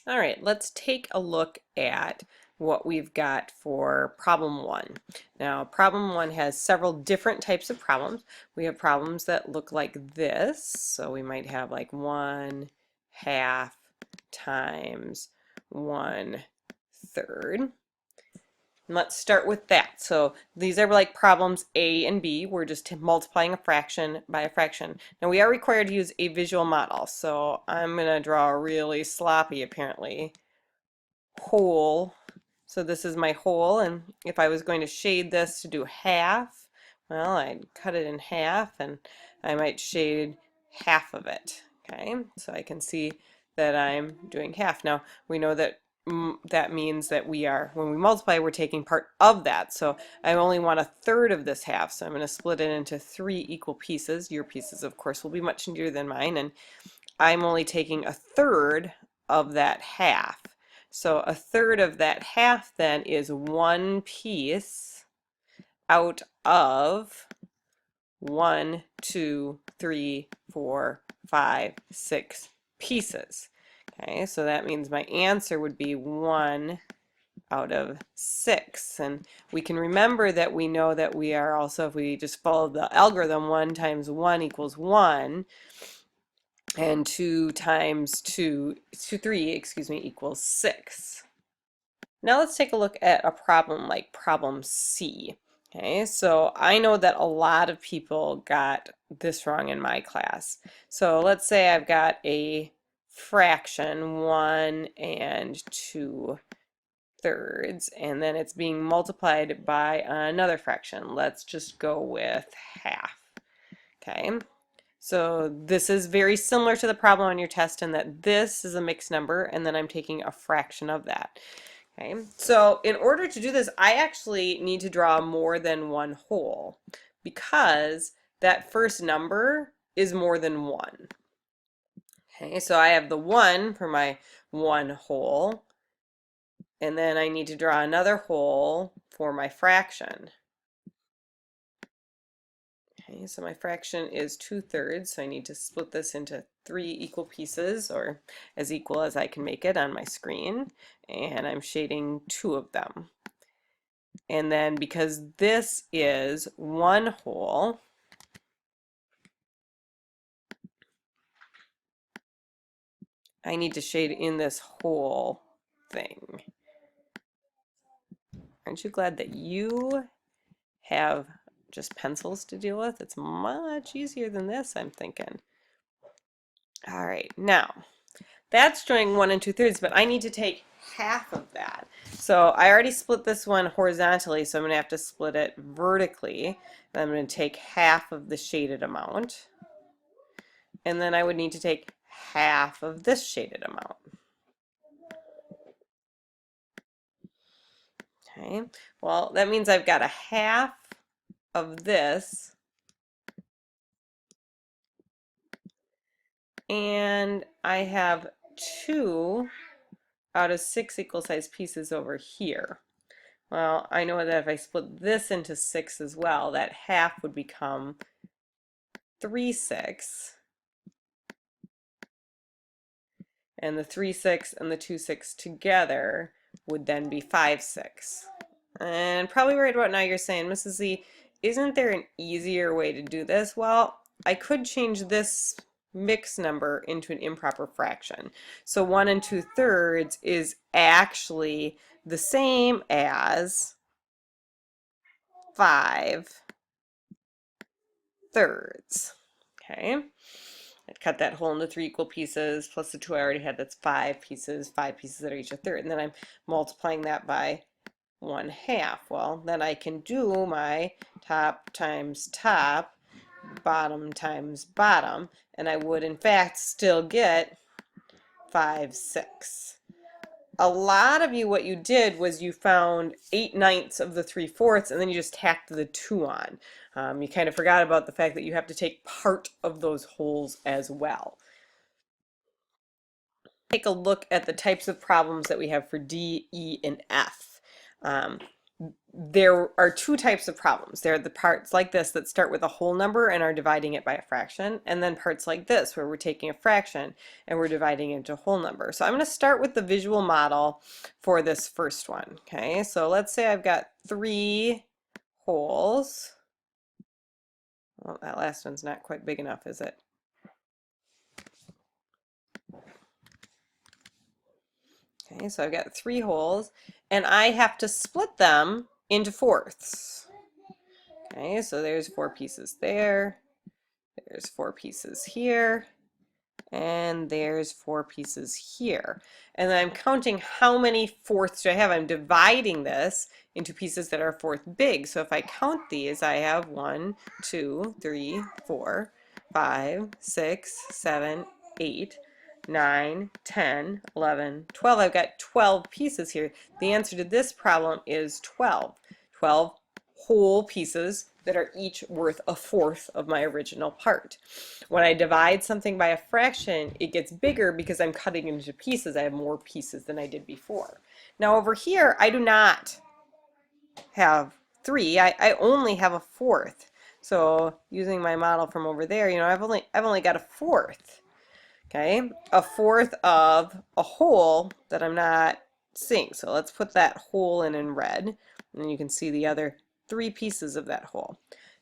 All right, let's take a look at what we've got for problem one. Now, problem one has several different types of problems. We have problems that look like this. So we might have like 1/2 times 1/3. Let's start with that. So these are like problems A and B. We're just multiplying a fraction by a fraction. Now we are required to use a visual model. So I'm going to draw a really sloppy, apparently, whole. So this is my whole, and if I was going to shade this to do half, well, I'd cut it in half and I might shade half of it. Okay, so I can see that I'm doing half. Now we know that that means that when we multiply, we're taking part of that. So I only want 1/3 of this half, so I'm going to split it into 3 equal pieces. Your pieces, of course, will be much neater than mine, and I'm only taking 1/3 of that half. So 1/3 of that half then is 1 piece out of 1, 2, 3, 4, 5, 6 pieces. Okay, so that means my answer would be 1 out of 6. And we can remember that we know that we are also, if we just follow the algorithm, 1 times 1 equals 1, and 2 times 3, excuse me, equals 6. Now let's take a look at a problem like problem C. Okay, so I know that a lot of people got this wrong in my class. So let's say I've got a fraction, 1 2/3, and then it's being multiplied by another fraction. Let's just go with half. Okay, so this is very similar to the problem on your test in that this is a mixed number and then I'm taking a fraction of that. Okay, so in order to do this, I actually need to draw more than one whole because that first number is more than 1. Okay, so I have the 1 for my 1 whole, and then I need to draw another whole for my fraction. Okay, so my fraction is 2/3, so I need to split this into 3 equal pieces, or as equal as I can make it on my screen, and I'm shading 2 of them. And then because this is 1 whole, I need to shade in this whole thing. Aren't you glad that you have just pencils to deal with? It's much easier than this, I'm thinking. All right, now that's showing 1 2/3, but I need to take half of that. So I already split this one horizontally, so I'm going to have to split it vertically. And I'm going to take half of the shaded amount. And then I would need to take half of this shaded amount. Okay, well, that means I've got a half of this, and I have 2 out of 6 equal sized pieces over here. Well, I know that if I split this into 6 as well, that half would become 3/6, and the 3/6 and the 2/6 together would then be 5/6. And probably right about now you're saying, Mrs. Z, isn't there an easier way to do this? Well, I could change this mixed number into an improper fraction. So 1 2/3 is actually the same as 5/3. Okay, I'd cut that whole into 3 equal pieces, plus the 2 I already had, that's 5 pieces that are each 1/3, and then I'm multiplying that by 1/2. Well, then I can do my top times top, bottom times bottom, and I would in fact still get 5/6. A lot of you, what you did was you found 8/9 of the 3/4, and then you just tacked the 2 on. You kind of forgot about the fact that you have to take part of those wholes as well. Take a look at the types of problems that we have for D, E, and F. there are two types of problems. There are the parts like this that start with a whole number and are dividing it by a fraction, and then parts like this where we're taking a fraction and we're dividing it into a whole number. So I'm going to start with the visual model for this first one. Okay, so let's say I've got 3 wholes. Well, that last one's not quite big enough, is it? Okay, so I've got 3 wholes, and I have to split them into fourths. Okay, so there's 4 pieces there, there's 4 pieces here, and there's 4 pieces here. And then I'm counting how many fourths do I have. I'm dividing this into pieces that are fourth big. So if I count these, I have 1, 2, 3, 4, 5, 6, 7, 8, 9, 10, 11, 12. I've got 12 pieces here. The answer to this problem is 12. 12 whole pieces that are each worth a fourth of my original part. When I divide something by a fraction, it gets bigger because I'm cutting it into pieces. I have more pieces than I did before. Now over here, I do not have 3. I only have a fourth. So using my model from over there, I've only got a fourth. Okay, a fourth of a whole that I'm not seeing. So let's put that whole in red, and then you can see the other 3 pieces of that whole.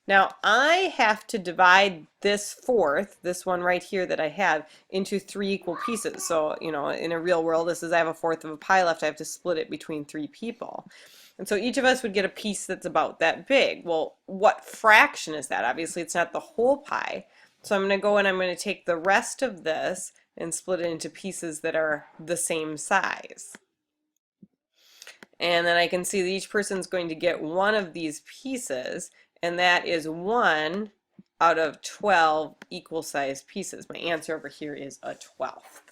Now I have to divide this fourth, this one right here that I have, into 3 equal pieces. So, in a real world, this is I have a fourth of a pie left. I have to split it between 3 people. And so each of us would get a piece that's about that big. Well, what fraction is that? Obviously, it's not the whole pie. So I'm going to go and I'm going to take the rest of this and split it into pieces that are the same size. And then I can see that each person's going to get one of these pieces, and that is 1 out of 12 equal sized pieces. My answer over here is a 12th.